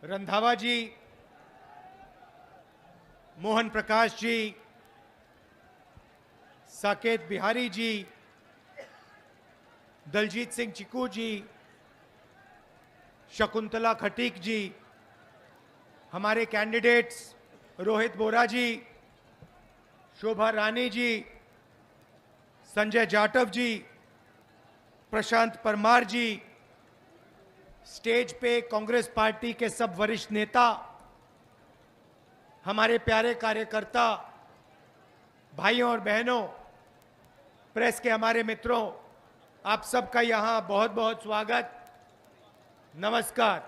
रंधावा जी, मोहन प्रकाश जी, साकेत बिहारी जी, दलजीत सिंह चिकू जी, शकुंतला खटीक जी, हमारे कैंडिडेट्स रोहित बोरा जी, शोभा रानी जी, संजय जाटव जी, प्रशांत परमार जी, स्टेज पे कांग्रेस पार्टी के सब वरिष्ठ नेता, हमारे प्यारे कार्यकर्ता, भाइयों और बहनों, प्रेस के हमारे मित्रों, आप सबका यहां बहुत बहुत स्वागत, नमस्कार।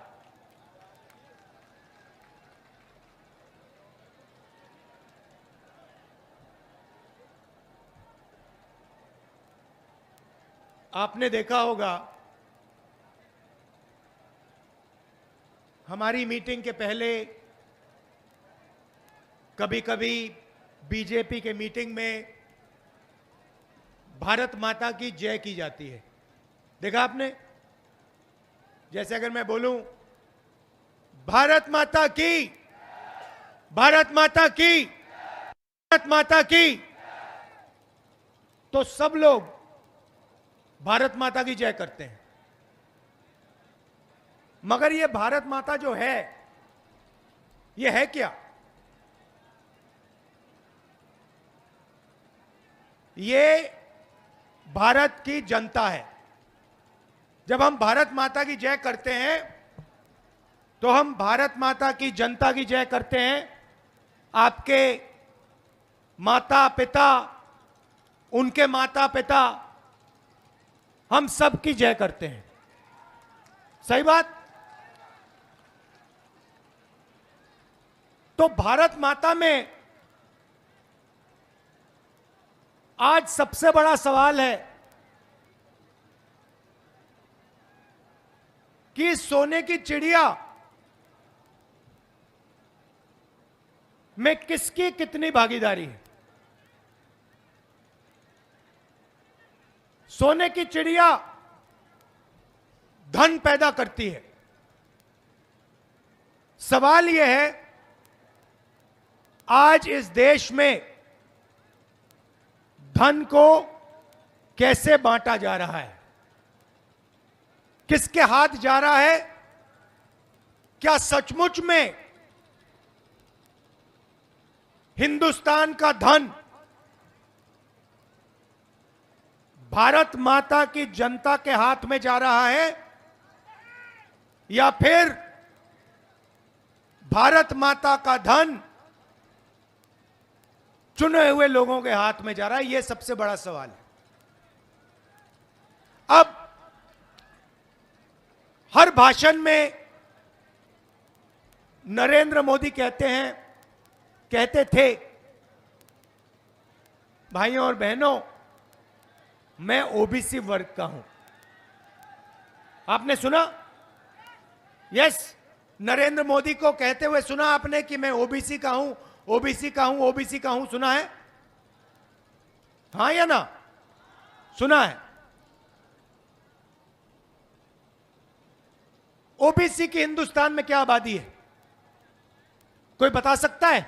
आपने देखा होगा हमारी मीटिंग के पहले कभी कभी बीजेपी के मीटिंग में भारत माता की जय की जाती है। देखा आपने? जैसे अगर मैं बोलूं भारत माता की, भारत माता की, भारत माता की, तो सब लोग भारत माता की जय करते हैं। मगर ये भारत माता जो है, ये है क्या? ये भारत की जनता है। जब हम भारत माता की जय करते हैं तो हम भारत माता की जनता की जय करते हैं। आपके माता पिता, उनके माता पिता, हम सब की जय करते हैं। सही बात? तो भारत माता में आज सबसे बड़ा सवाल है कि सोने की चिड़िया में किसकी कितनी भागीदारी है। सोने की चिड़िया धन पैदा करती है। सवाल यह है, आज इस देश में धन को कैसे बांटा जा रहा है, किसके हाथ जा रहा है? क्या सचमुच में हिंदुस्तान का धन भारत माता की जनता के हाथ में जा रहा है, या फिर भारत माता का धन चुने हुए लोगों के हाथ में जा रहा है? यह सबसे बड़ा सवाल है। अब हर भाषण में नरेंद्र मोदी कहते थे, भाइयों और बहनों, मैं ओबीसी वर्ग का हूं। आपने सुना? यस, नरेंद्र मोदी को कहते हुए सुना आपने कि मैं ओबीसी का हूं, ओबीसी का हूं, ओबीसी का हूं? सुना है? हां या ना? सुना है। ओबीसी की हिंदुस्तान में क्या आबादी है? कोई बता सकता है?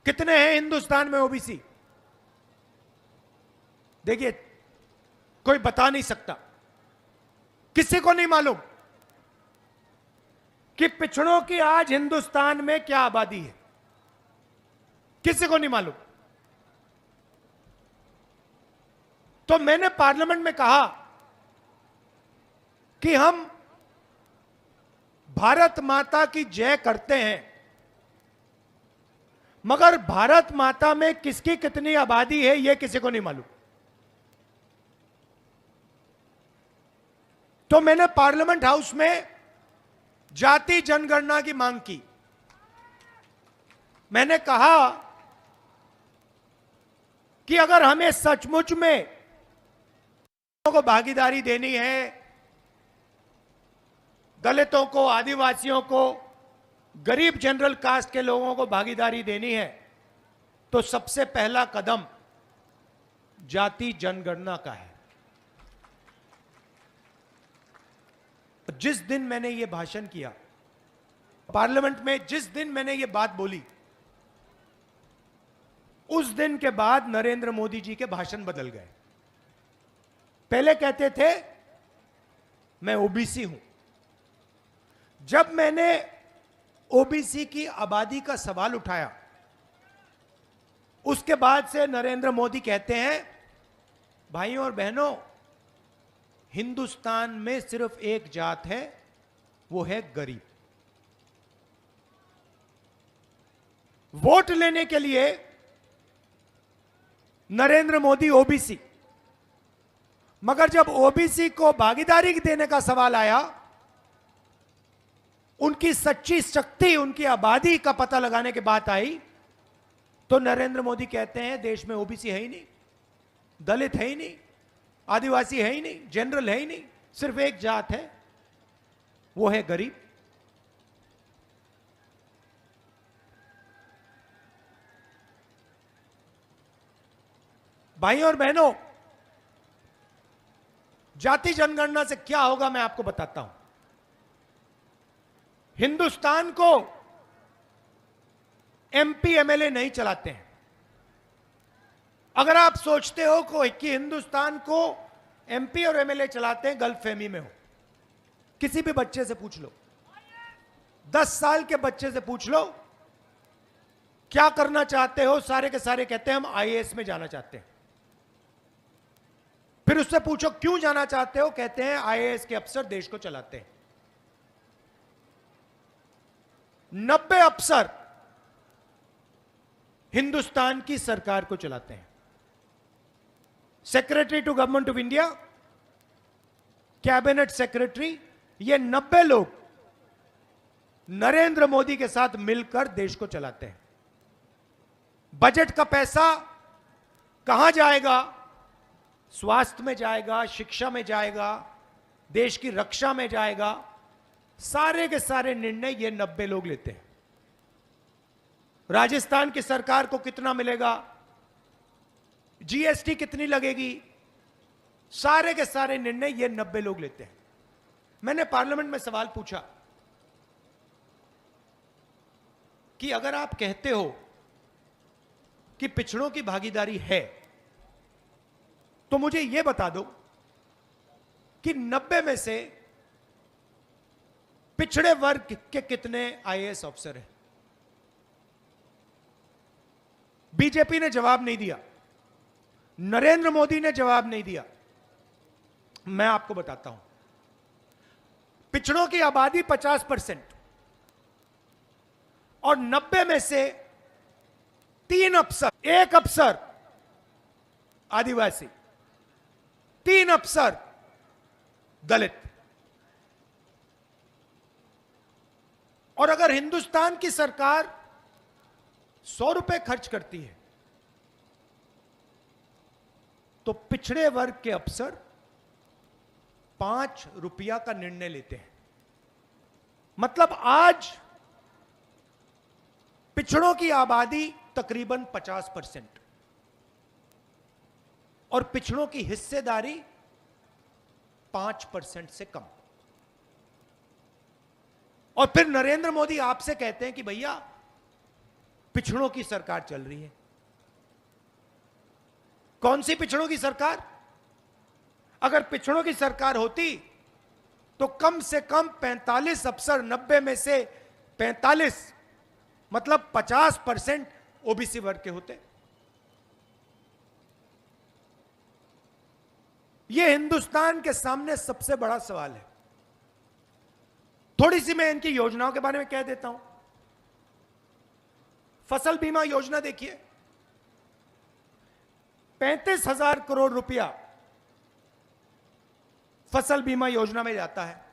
कितने हैं हिंदुस्तान में ओबीसी? देखिए, कोई बता नहीं सकता। किसी को नहीं मालूम कि पिछड़ों की आज हिंदुस्तान में क्या आबादी है। किसी को नहीं मालूम। तो मैंने पार्लियामेंट में कहा कि हम भारत माता की जय करते हैं, मगर भारत माता में किसकी कितनी आबादी है यह किसी को नहीं मालूम। तो मैंने पार्लियामेंट हाउस में जाति जनगणना की मांग की। मैंने कहा कि अगर हमें सचमुच में को भागीदारी देनी है, दलितों को, आदिवासियों को, गरीब जनरल कास्ट के लोगों को भागीदारी देनी है, तो सबसे पहला कदम जाति जनगणना का है। जिस दिन मैंने यह भाषण किया, पार्लियामेंट में जिस दिन मैंने ये बात बोली, उस दिन के बाद नरेंद्र मोदी जी के भाषण बदल गए। पहले कहते थे मैं ओबीसी हूं। जब मैंने ओबीसी की आबादी का सवाल उठाया, उसके बाद से नरेंद्र मोदी कहते हैं भाइयों और बहनों, हिंदुस्तान में सिर्फ एक जात है, वो है गरीब। वोट लेने के लिए नरेंद्र मोदी ओबीसी, मगर जब ओबीसी को भागीदारी देने का सवाल आया, उनकी सच्ची शक्ति, उनकी आबादी का पता लगाने की बात आई, तो नरेंद्र मोदी कहते हैं देश में ओबीसी है ही नहीं, दलित है ही नहीं, आदिवासी है ही नहीं, जनरल है ही नहीं, सिर्फ एक जात है, वो है गरीब। भाइयों और बहनों, जाति जनगणना से क्या होगा मैं आपको बताता हूं। हिंदुस्तान को एमपी एमएलए नहीं चलाते हैं। अगर आप सोचते हो कि हिंदुस्तान को एमपी और एमएलए चलाते हैं, गलतफहमी में हो। किसी भी बच्चे से पूछ लो, 10 साल के बच्चे से पूछ लो क्या करना चाहते हो, सारे के सारे कहते हैं हम आईएएस में जाना चाहते हैं। फिर उससे पूछो क्यों जाना चाहते हो, कहते हैं आईएएस के अफसर देश को चलाते हैं। 90 अफसर हिंदुस्तान की सरकार को चलाते हैं। Secretary to government of India, cabinet secretary, ये 90 लोग नरेंद्र मोदी के साथ मिलकर देश को चलाते हैं। बजट का पैसा कहां जाएगा? स्वास्थ्य में जाएगा, शिक्षा में जाएगा, देश की रक्षा में जाएगा। सारे के सारे निर्णय ये 90 लोग लेते हैं। राजस्थान की सरकार को कितना मिलेगा, जीएसटी कितनी लगेगी, सारे के सारे निर्णय ये 90 लोग लेते हैं। मैंने पार्लियामेंट में सवाल पूछा कि अगर आप कहते हो कि पिछड़ों की भागीदारी है, तो मुझे यह बता दो कि 90 में से पिछड़े वर्ग के कितने आईएएस अफसर हैं। बीजेपी ने जवाब नहीं दिया, नरेंद्र मोदी ने जवाब नहीं दिया। मैं आपको बताता हूं, पिछड़ों की आबादी 50% और 90 में से 3 अफसर, 1 अफसर आदिवासी, 3 अफसर दलित। और अगर हिंदुस्तान की सरकार 100 रुपए खर्च करती है, तो पिछड़े वर्ग के अफसर 5 रुपया का निर्णय लेते हैं। मतलब आज पिछड़ों की आबादी तकरीबन 50% और पिछड़ों की हिस्सेदारी 5% से कम। और फिर नरेंद्र मोदी आपसे कहते हैं कि भैया पिछड़ों की सरकार चल रही है। कौन सी पिछड़ों की सरकार? अगर पिछड़ों की सरकार होती तो कम से कम 45 अफसर, 90 में से 45 मतलब 50% ओबीसी वर्ग के होते। यह हिंदुस्तान के सामने सबसे बड़ा सवाल है। थोड़ी सी मैं इनकी योजनाओं के बारे में कह देता हूं। फसल बीमा योजना देखिए, 35,000 करोड़ रुपया फसल बीमा योजना में जाता है।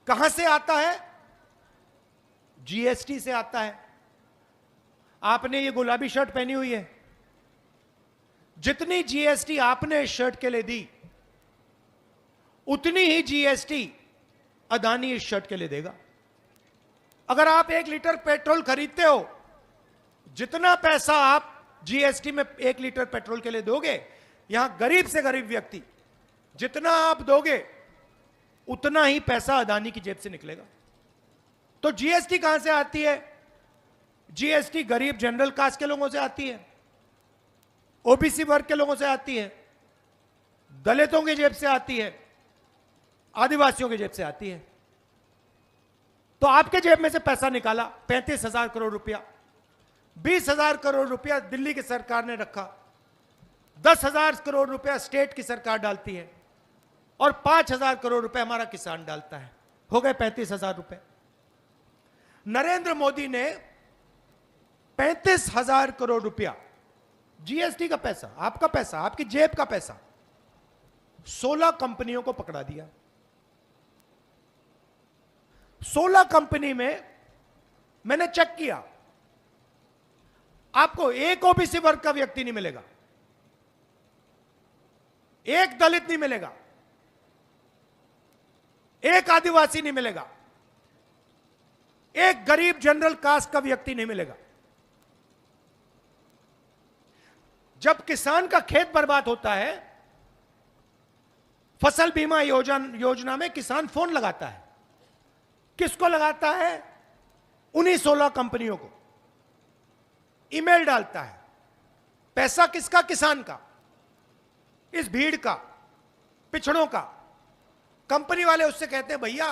कहां से आता है? जीएसटी से आता है। आपने ये गुलाबी शर्ट पहनी हुई है, जितनी जीएसटी आपने इस शर्ट के लिए दी, उतनी ही जीएसटी अदानी इस शर्ट के लिए देगा। अगर आप 1 लीटर पेट्रोल खरीदते हो, जितना पैसा आप जीएसटी में 1 लीटर पेट्रोल के लिए दोगे, यहां गरीब से गरीब व्यक्ति जितना आप दोगे, उतना ही पैसा अदानी की जेब से निकलेगा। तो जीएसटी कहां से आती है? जीएसटी गरीब जनरल कास्ट के लोगों से आती है, ओबीसी वर्ग के लोगों से आती है, दलितों की जेब से आती है, आदिवासियों की जेब से आती है। तो आपके जेब में से पैसा निकाला 35,000 करोड़ रुपया, 20,000 करोड़ रुपया दिल्ली की सरकार ने रखा, 10,000 करोड़ रुपया स्टेट की सरकार डालती है और 5,000 करोड़ रुपए हमारा किसान डालता है, हो गए 35,000 रुपए। नरेंद्र मोदी ने 35,000 करोड़ रुपया जीएसटी का पैसा, आपका पैसा, आपकी जेब का पैसा 16 कंपनियों को पकड़ा दिया। 16 कंपनी में मैंने चेक किया, आपको एक ओबीसी वर्ग का व्यक्ति नहीं मिलेगा, एक दलित नहीं मिलेगा, एक आदिवासी नहीं मिलेगा, एक गरीब जनरल कास्ट का व्यक्ति नहीं मिलेगा। जब किसान का खेत बर्बाद होता है, फसल बीमा योजना में किसान फोन लगाता है, किसको लगाता है? उन्हीं 16 कंपनियों को ईमेल डालता है। पैसा किसका? किसान का, इस भीड़ का, पिछड़ों का। कंपनी वाले उससे कहते हैं भैया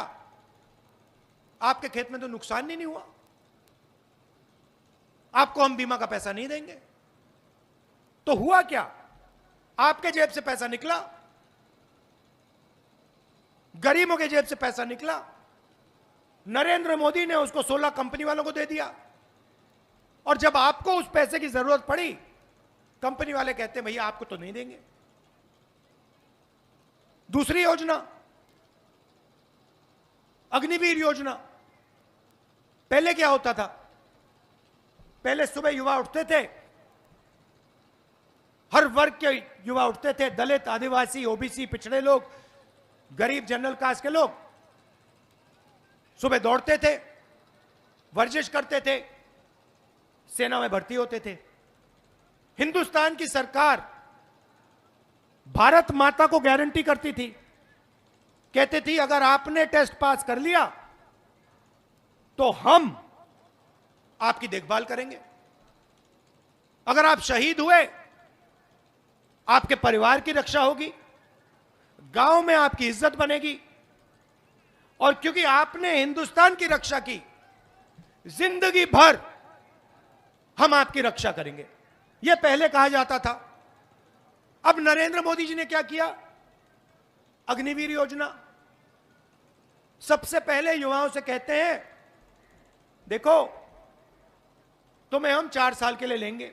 आपके खेत में तो नुकसान नहीं हुआ, आपको हम बीमा का पैसा नहीं देंगे। तो हुआ क्या? आपके जेब से पैसा निकला, गरीबों के जेब से पैसा निकला, नरेंद्र मोदी ने उसको 16 कंपनी वालों को दे दिया। और जब आपको उस पैसे की जरूरत पड़ी, कंपनी वाले कहते हैं भैया आपको तो नहीं देंगे। दूसरी योजना अग्निवीर योजना। पहले क्या होता था? पहले सुबह युवा उठते थे, हर वर्ग के युवा उठते थे, दलित, आदिवासी, ओबीसी, पिछड़े लोग, गरीब जनरल कास्ट के लोग सुबह दौड़ते थे, वर्जिश करते थे, सेना में भर्ती होते थे। हिंदुस्तान की सरकार भारत माता को गारंटी करती थी, कहती थी अगर आपने टेस्ट पास कर लिया तो हम आपकी देखभाल करेंगे, अगर आप शहीद हुए आपके परिवार की रक्षा होगी, गांव में आपकी इज्जत बनेगी, और क्योंकि आपने हिंदुस्तान की रक्षा की, जिंदगी भर हम आपकी रक्षा करेंगे, यह पहले कहा जाता था। अब नरेंद्र मोदी जी ने क्या किया? अग्निवीर योजना। सबसे पहले युवाओं से कहते हैं देखो तुम्हें हम 4 साल के लिए लेंगे,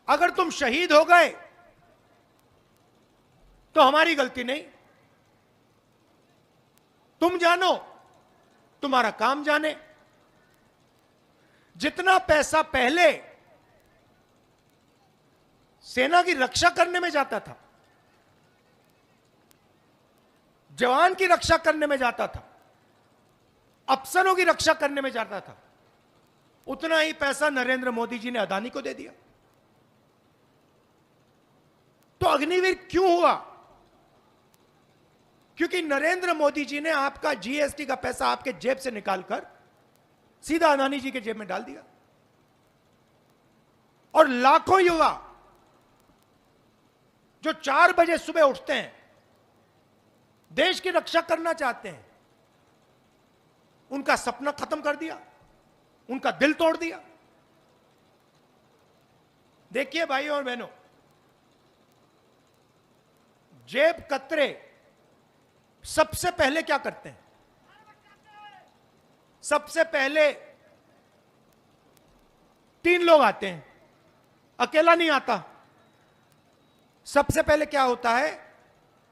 अगर तुम शहीद हो गए तो हमारी गलती नहीं, तुम जानो, तुम्हारा काम जाने। जितना पैसा पहले सेना की रक्षा करने में जाता था, जवान की रक्षा करने में जाता था, अफसरों की रक्षा करने में जाता था, उतना ही पैसा नरेंद्र मोदी जी ने अदानी को दे दिया। तो अग्निवीर क्यों हुआ? क्योंकि नरेंद्र मोदी जी ने आपका जीएसटी का पैसा आपके जेब से निकालकर सीधा अदानी जी के जेब में डाल दिया। और लाखों युवा जो 4 बजे सुबह उठते हैं, देश की रक्षा करना चाहते हैं, उनका सपना खत्म कर दिया, उनका दिल तोड़ दिया। देखिए भाइयों और बहनों, जेब कतरे सबसे पहले क्या करते हैं? सबसे पहले 3 लोग आते हैं, अकेला नहीं आता। सबसे पहले क्या होता है?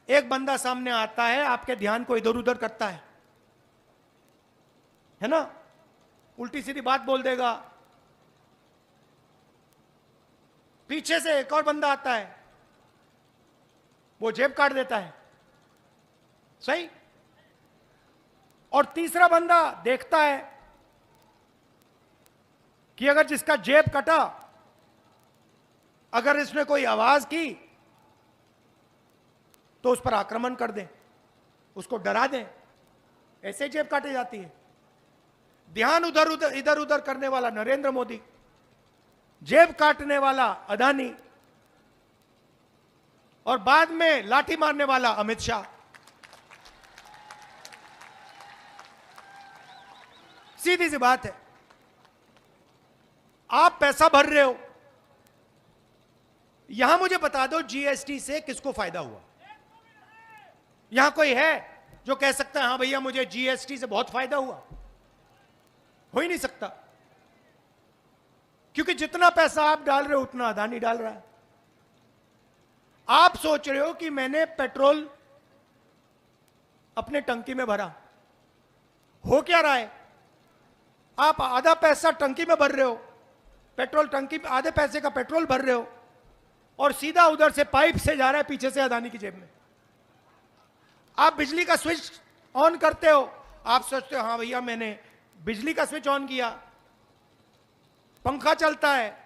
एक बंदा सामने आता है, आपके ध्यान को इधर उधर करता है ना, उल्टी सीधी बात बोल देगा। पीछे से एक और बंदा आता है, वो जेब काट देता है, सही। और तीसरा बंदा देखता है कि अगर जिसका जेब कटा, अगर इसने कोई आवाज की तो उस पर आक्रमण कर दें, उसको डरा दें। ऐसे जेब काटे जाती है। ध्यान इधर उधर करने वाला नरेंद्र मोदी, जेब काटने वाला अदानी, और बाद में लाठी मारने वाला अमित शाह। सीधी सी बात है, आप पैसा भर रहे हो, यहां मुझे बता दो जीएसटी से किसको फायदा हुआ? यहां कोई है जो कह सकता है हां भैया मुझे जीएसटी से बहुत फायदा हुआ? हो ही नहीं सकता, क्योंकि जितना पैसा आप डाल रहे हो उतना अदानी डाल रहा है। आप सोच रहे हो कि मैंने पेट्रोल अपने टंकी में भरा, हो क्या रहा है? आप आधा पैसा टंकी में भर रहे हो, पेट्रोल टंकी में आधे पैसे का पेट्रोल भर रहे हो, और सीधा उधर से पाइप से जा रहा है पीछे से अदानी की जेब में। आप बिजली का स्विच ऑन करते हो, आप सोचते हो हाँ भैया मैंने बिजली का स्विच ऑन किया, पंखा चलता है,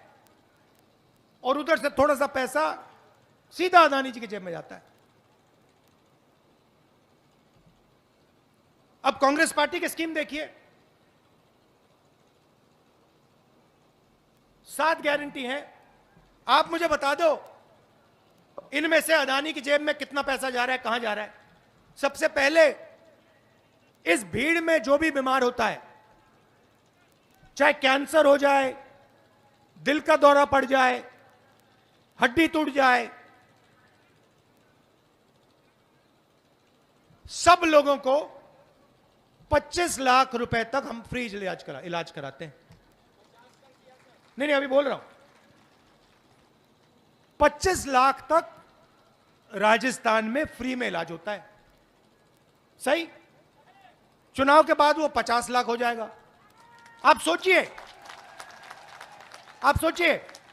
और उधर से थोड़ा सा पैसा सीधा अदानी जी की जेब में जाता है। अब कांग्रेस पार्टी की स्कीम देखिए, 7 गारंटी हैं। आप मुझे बता दो इनमें से अदानी की जेब में कितना पैसा जा रहा है, कहां जा रहा है? सबसे पहले इस भीड़ में जो भी बीमार होता है, चाहे कैंसर हो जाए, दिल का दौरा पड़ जाए, हड्डी टूट जाए, सब लोगों को 25 लाख रुपए तक हम फ्री इलाज कराते हैं। नहीं अभी बोल रहा हूं, 25 लाख तक राजस्थान में फ्री में इलाज होता है। सही, चुनाव के बाद वो 50 लाख हो जाएगा। आप सोचिए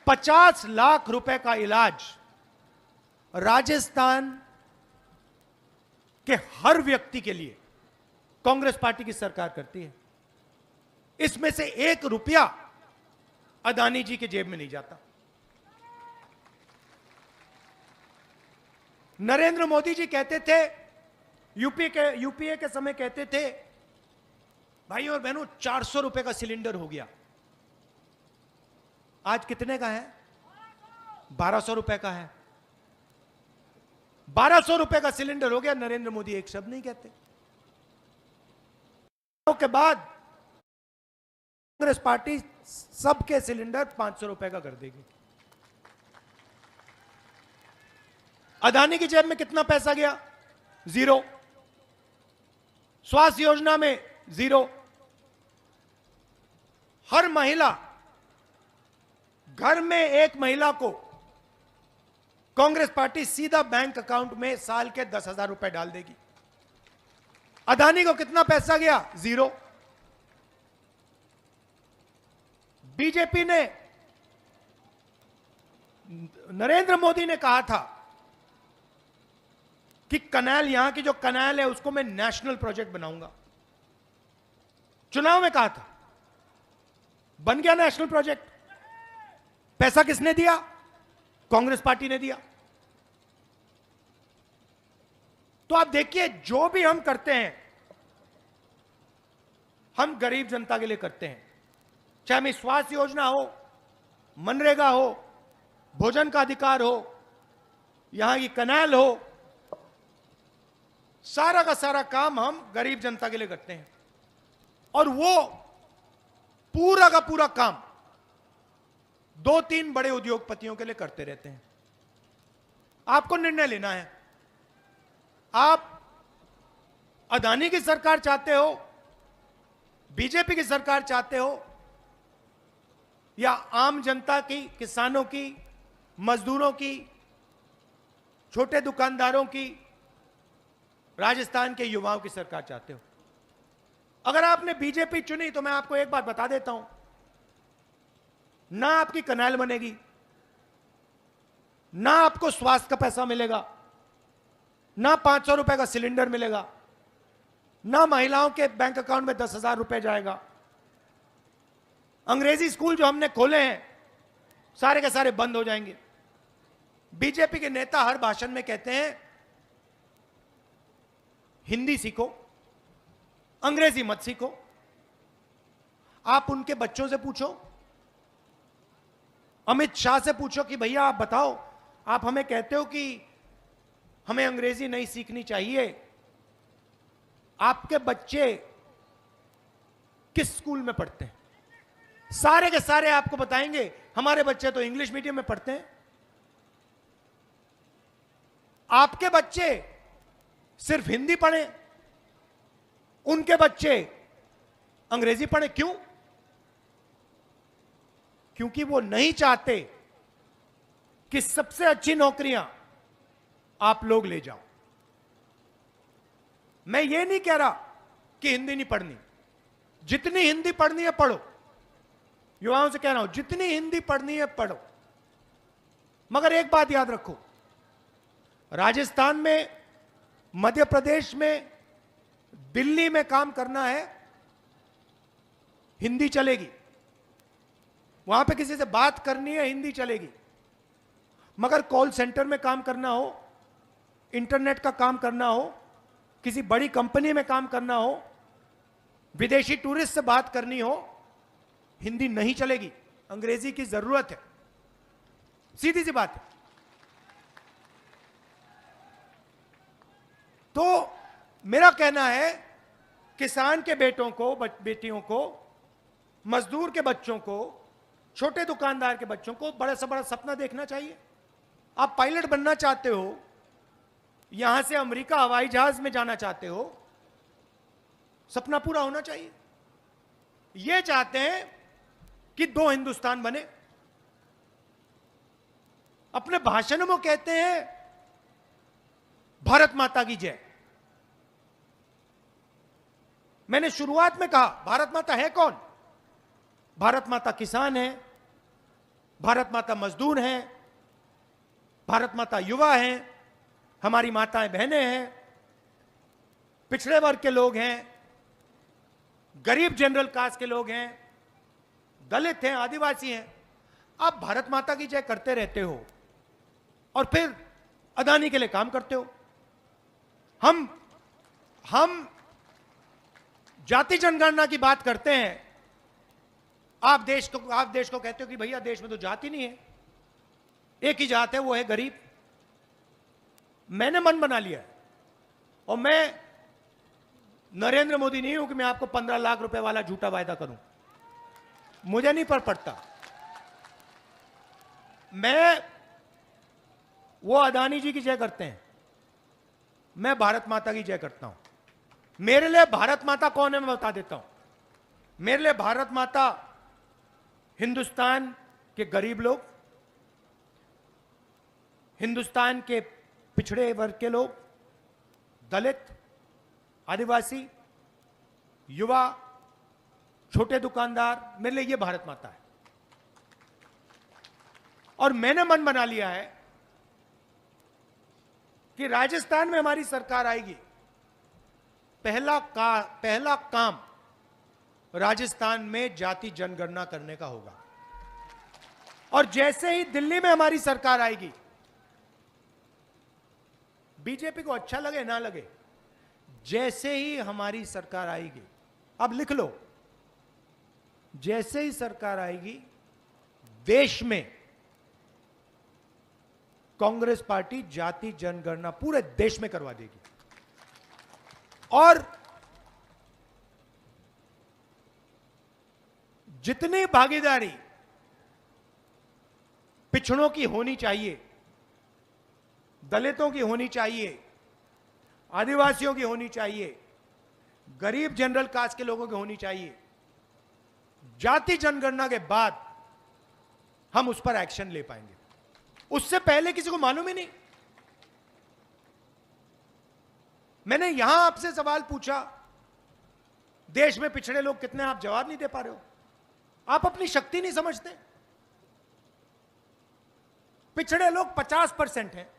50 लाख रुपए का इलाज राजस्थान के हर व्यक्ति के लिए कांग्रेस पार्टी की सरकार करती है। इसमें से 1 रुपया अदानी जी के जेब में नहीं जाता। नरेंद्र मोदी जी कहते थे, यूपीए के समय कहते थे, भाई और बहनों 400 रुपए का सिलेंडर हो गया। आज कितने का है? 1200 रुपए का है। 1200 रुपए का सिलेंडर हो गया। नरेंद्र मोदी एक शब्द नहीं कहते। के बाद कांग्रेस पार्टी सबके सिलेंडर 500 रुपए का कर देगी। अदानी की जेब में कितना पैसा गया? 0। स्वास्थ्य योजना में 0। हर महिला, घर में एक महिला को कांग्रेस पार्टी सीधा बैंक अकाउंट में साल के 10,000 रुपए डाल देगी। अदानी को कितना पैसा गया? 0। बीजेपी ने, नरेंद्र मोदी ने कहा था कि कनाल, यहां की जो कनाल है उसको मैं नेशनल प्रोजेक्ट बनाऊंगा। चुनाव में कहा था, बन गया नेशनल प्रोजेक्ट। पैसा किसने दिया? कांग्रेस पार्टी ने दिया। तो आप देखिए, जो भी हम करते हैं, हम गरीब जनता के लिए करते हैं। चाहे में स्वास्थ्य योजना हो, मनरेगा हो, भोजन का अधिकार हो, यहां की कनाल हो, सारा का सारा काम हम गरीब जनता के लिए करते हैं। और वो पूरा का पूरा काम 2-3 बड़े उद्योगपतियों के लिए करते रहते हैं। आपको निर्णय लेना है, आप अदानी की सरकार चाहते हो, बीजेपी की सरकार चाहते हो, या आम जनता की, किसानों की, मजदूरों की, छोटे दुकानदारों की, राजस्थान के युवाओं की सरकार चाहते हो। अगर आपने बीजेपी चुनी तो मैं आपको एक बात बता देता हूं, ना आपकी कनाल बनेगी, ना आपको स्वास्थ्य का पैसा मिलेगा, ना 500 रुपए का सिलेंडर मिलेगा, ना महिलाओं के बैंक अकाउंट में 10,000 रुपए जाएगा। अंग्रेजी स्कूल जो हमने खोले हैं सारे के सारे बंद हो जाएंगे। बीजेपी के नेता हर भाषण में कहते हैं हिंदी सीखो, अंग्रेजी मत सीखो। आप उनके बच्चों से पूछो, अमित शाह से पूछो कि भैया आप बताओ, आप हमें कहते हो कि हमें अंग्रेजी नहीं सीखनी चाहिए, आपके बच्चे किस स्कूल में पढ़ते हैं? सारे के सारे आपको बताएंगे हमारे बच्चे तो इंग्लिश मीडियम में पढ़ते हैं। आपके बच्चे सिर्फ हिंदी पढ़े, उनके बच्चे अंग्रेजी पढ़े। क्यों? क्योंकि वो नहीं चाहते कि सबसे अच्छी नौकरियां आप लोग ले जाओ। मैं ये नहीं कह रहा कि हिंदी नहीं पढ़नी, जितनी हिंदी पढ़नी है पढ़ो, युवाओं से कह रहा हूं जितनी हिंदी पढ़नी है पढ़ो, मगर एक बात याद रखो, राजस्थान में, मध्य प्रदेश में, दिल्ली में काम करना है, हिंदी चलेगी। वहां पे किसी से बात करनी है, हिंदी चलेगी। मगर कॉल सेंटर में काम करना हो, इंटरनेट का काम करना हो, किसी बड़ी कंपनी में काम करना हो, विदेशी टूरिस्ट से बात करनी हो, हिंदी नहीं चलेगी, अंग्रेजी की जरूरत है। सीधी सी बात है। तो मेरा कहना है, किसान के बेटों को, बेटियों को, मजदूर के बच्चों को, छोटे दुकानदार के बच्चों को बड़ा से बड़ा सपना देखना चाहिए। आप पायलट बनना चाहते हो, यहां से अमेरिका हवाई जहाज में जाना चाहते हो, सपना पूरा होना चाहिए। ये चाहते हैं कि दो हिंदुस्तान बने। अपने भाषण में कहते हैं भारत माता की जय। मैंने शुरुआत में कहा भारत माता है कौन? भारत माता किसान है, भारत माता मजदूर हैं, भारत माता युवा हैं, हमारी माताएं बहनें हैं, पिछड़े वर्ग के लोग हैं, गरीब जनरल कास्ट के लोग हैं, दलित हैं, आदिवासी हैं। आप भारत माता की जय करते रहते हो और फिर अदानी के लिए काम करते हो। हम जाति जनगणना की बात करते हैं, आप देश को कहते हो कि भैया देश में तो जाति नहीं है, एक ही जात है, वो है गरीब। मैंने मन बना लिया है, और मैं नरेंद्र मोदी नहीं हूं कि मैं आपको 15 लाख रुपए वाला झूठा वायदा करूं, मुझे नहीं पड़ता। मैं वो अदानी जी की जय करते हैं, मैं भारत माता की जय करता हूं। मेरे लिए भारत माता कौन है मैं बता देता हूं। मेरे लिए भारत माता हिंदुस्तान के गरीब लोग, हिंदुस्तान के पिछड़े वर्ग के लोग, दलित, आदिवासी, युवा, छोटे दुकानदार, मेरे लिए ये भारत माता है। और मैंने मन बना लिया है कि राजस्थान में हमारी सरकार आएगी, पहला काम राजस्थान में जाति जनगणना करने का होगा। और जैसे ही दिल्ली में हमारी सरकार आएगी, बीजेपी को अच्छा लगे ना लगे, जैसे ही हमारी सरकार आएगी, अब लिख लो, जैसे ही सरकार आएगी, देश में कांग्रेस पार्टी जाति जनगणना पूरे देश में करवा देगी। और जितनी भागीदारी पिछड़ों की होनी चाहिए, दलितों की होनी चाहिए, आदिवासियों की होनी चाहिए, गरीब जनरल कास्ट के लोगों की होनी चाहिए, जाति जनगणना के बाद हम उस पर एक्शन ले पाएंगे। उससे पहले किसी को मालूम ही नहीं। मैंने यहां आपसे सवाल पूछा, देश में पिछड़े लोग कितने, आप जवाब नहीं दे पा रहे हो। आप अपनी शक्ति नहीं समझते। पिछड़े लोग 50% हैं।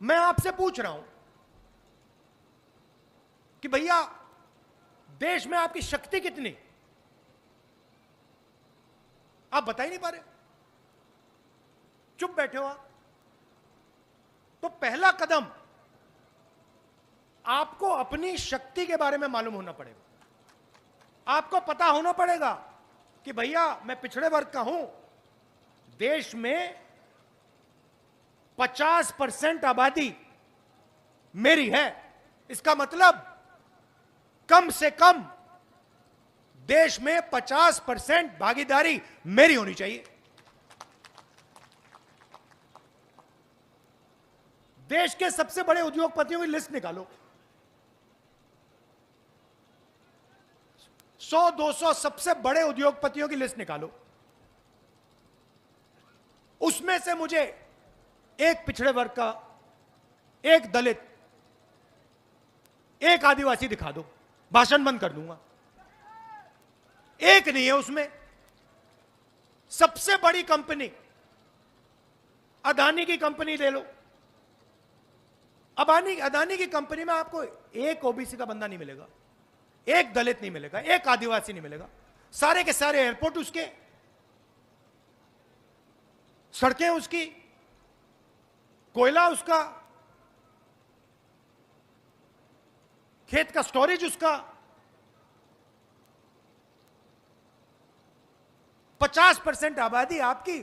मैं आपसे पूछ रहा हूं कि भैया देश में आपकी शक्ति कितनी, आप बता ही नहीं पा रहे, चुप बैठे हो आप। तो पहला कदम आपको अपनी शक्ति के बारे में मालूम होना पड़ेगा। आपको पता होना पड़ेगा कि भैया मैं पिछड़े वर्ग का हूं। देश में 50% आबादी मेरी है। इसका मतलब कम से कम देश में 50% भागीदारी मेरी होनी चाहिए। देश के सबसे बड़े उद्योगपतियों की लिस्ट निकालो, 100-200 सबसे बड़े उद्योगपतियों की लिस्ट निकालो। उसमें से मुझे एक पिछड़े वर्ग का, एक दलित, एक आदिवासी दिखा दो, भाषण बंद कर दूंगा। एक नहीं है उसमें। सबसे बड़ी कंपनी अदानी की कंपनी ले लो। अदानी की कंपनी में आपको एक ओबीसी का बंदा नहीं मिलेगा, एक दलित नहीं मिलेगा, एक आदिवासी नहीं मिलेगा। सारे के सारे एयरपोर्ट उसके, सड़कें उसकी, कोयला उसका, खेत का स्टोरेज उसका। 50% आबादी आपकी,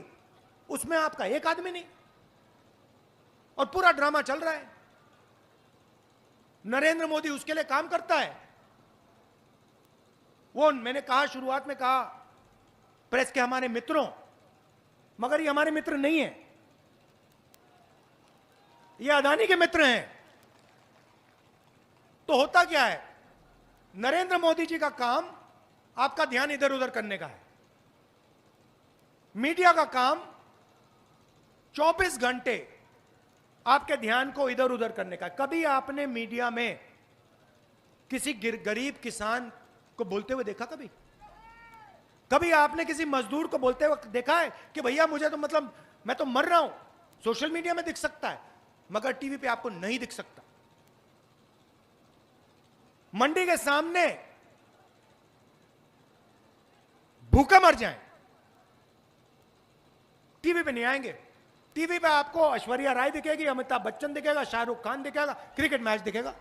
उसमें आपका एक आदमी नहीं। और पूरा ड्रामा चल रहा है। नरेंद्र मोदी उसके लिए काम करता है। वो मैंने कहा, शुरुआत में कहा प्रेस के हमारे मित्रों, मगर ये हमारे मित्र नहीं है, ये अदानी के मित्र हैं। तो होता क्या है, नरेंद्र मोदी जी का काम आपका ध्यान इधर उधर करने का है। मीडिया का काम 24 घंटे आपके ध्यान को इधर उधर करने का। कभी आपने मीडिया में किसी गरीब किसान को बोलते हुए देखा? कभी आपने किसी मजदूर को बोलते हुए देखा है कि भैया मुझे तो मतलब मैं तो मर रहा हूं? सोशल मीडिया में दिख सकता है, मगर टीवी पे आपको नहीं दिख सकता। मंडी के सामने भूखे मर जाएं, टीवी पे नहीं आएंगे। टीवी पे आपको ऐश्वर्या राय दिखेगी, अमिताभ बच्चन दिखेगा, शाहरुख खान दिखेगा, क्रिकेट मैच दिखेगा।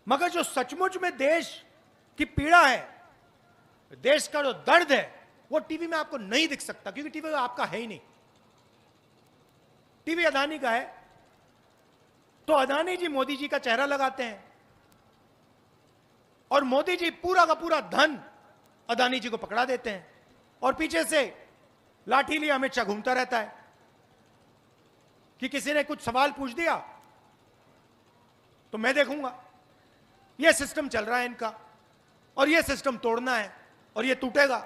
मगर जो सचमुच में देश की पीड़ा है, देश का जो दर्द है, वो टीवी में आपको नहीं दिख सकता, क्योंकि टीवी आपका है ही नहीं। टीवी अदानी का है, तो अदानी जी मोदी जी का चेहरा लगाते हैं और मोदी जी पूरा का पूरा धन अदानी जी को पकड़ा देते हैं और पीछे से लाठी लिए अमित शाह घूमता रहता है कि किसी ने कुछ सवाल पूछ दिया तो मैं देखूंगा। यह सिस्टम चल रहा है इनका, और यह सिस्टम तोड़ना है और यह टूटेगा।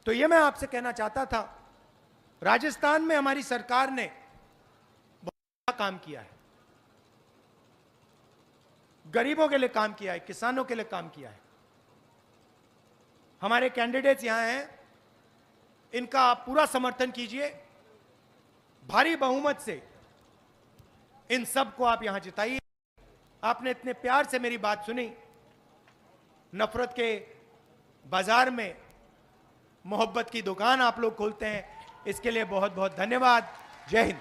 तो यह मैं आपसे कहना चाहता था, राजस्थान में हमारी सरकार ने बहुत अच्छा काम किया है, गरीबों के लिए काम किया है, किसानों के लिए काम किया है। हमारे कैंडिडेट्स यहां हैं, इनका आप पूरा समर्थन कीजिए, भारी बहुमत से इन सब को आप यहां जिताइए। आपने इतने प्यार से मेरी बात सुनी, नफरत के बाजार में मोहब्बत की दुकान आप लोग खोलते हैं, इसके लिए बहुत बहुत धन्यवाद। जय हिंद।